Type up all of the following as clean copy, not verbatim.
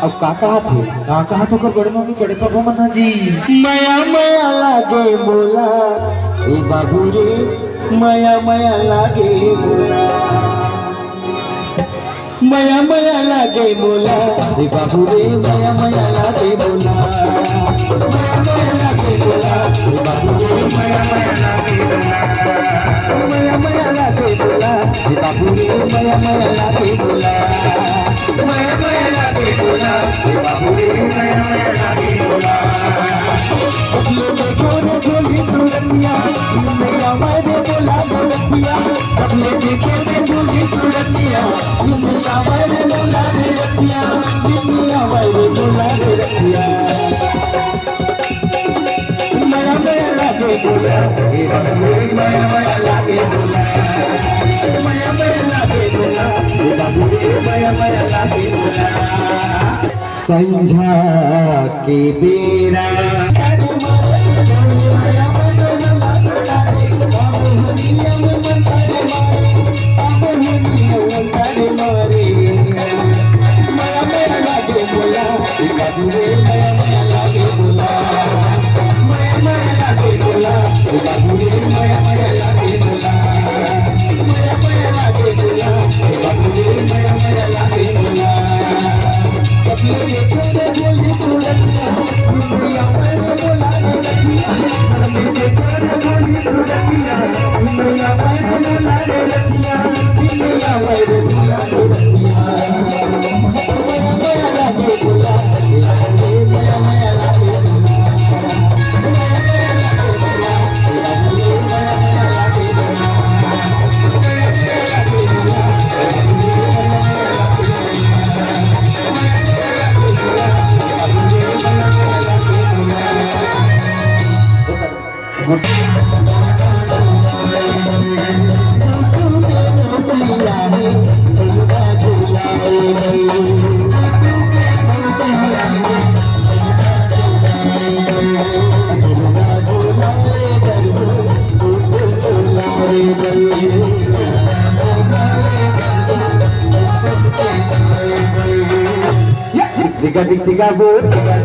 अब काका तो कर बड़े मम्मी बड़े पापा मना जी माया माया लागे बोला ए बाबू रे माया माया लागे बोला माया माया लागे बोला ए बाबू रे माया माया लागे बोला माया माया लागे बोला ए बाबू रे माया माया लागे बोला माया माया लागे बोला ए बाबू रे माया माया लागे बोला माया माया लागे बोला ए बाबू रे माया माया लागे बोला गोरे गोली सुरतिया मैया मारे बोला गोरतिया अपने देखे में गोली सुरतिया मैया मारे बोला गोरतिया मैया मारे बोला गोरतिया माया माया लागे बोला ए बाबू रे माया माया लागे बोला माया माया लागे बोला ए बाबू रे माया माया लागे बोला संझा के बेरा Tiga bud, tiga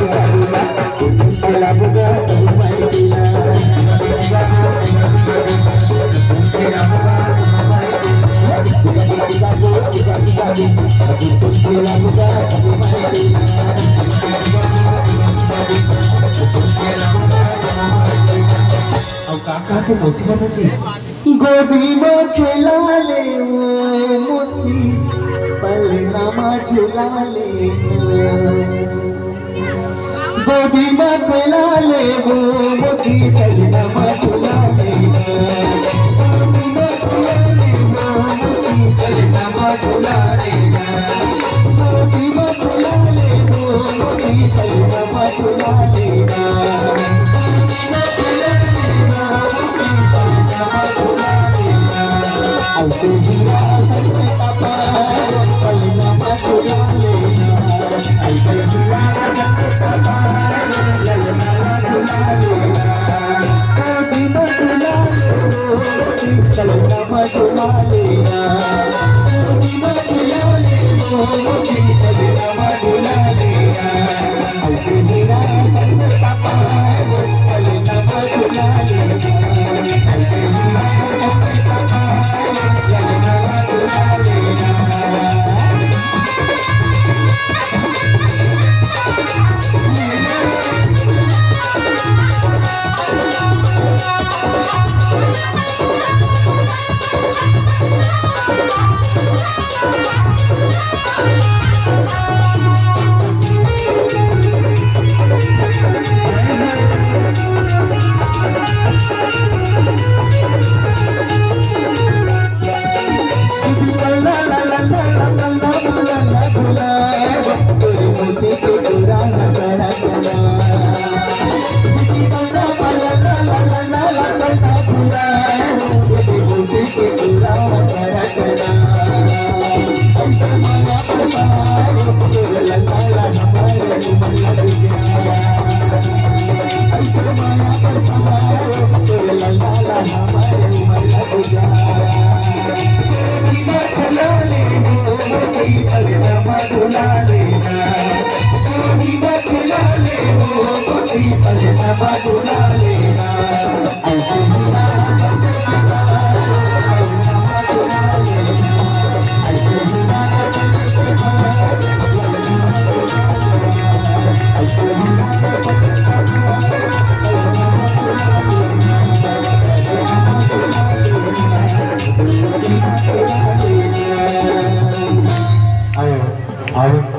buka, गोदी में खेला ले मुसी पलनामा झूला ले गोदी में खेला ले वो मुसी पलनामा झूला ले गोदी में खेला ले वो मुसी पलनामा झूला ले गोदी में खेला ले वो मुसी पलनामा झूला ले ऐसे हीरा सजने पापा पलनामा झूला लेना ऐसे हीरा सजने पापा पलनामा झूला लेना गोदी बुला लेना कोई बचला ले हो कोई पलमा बुला लेना ऐसे बुला Ayo,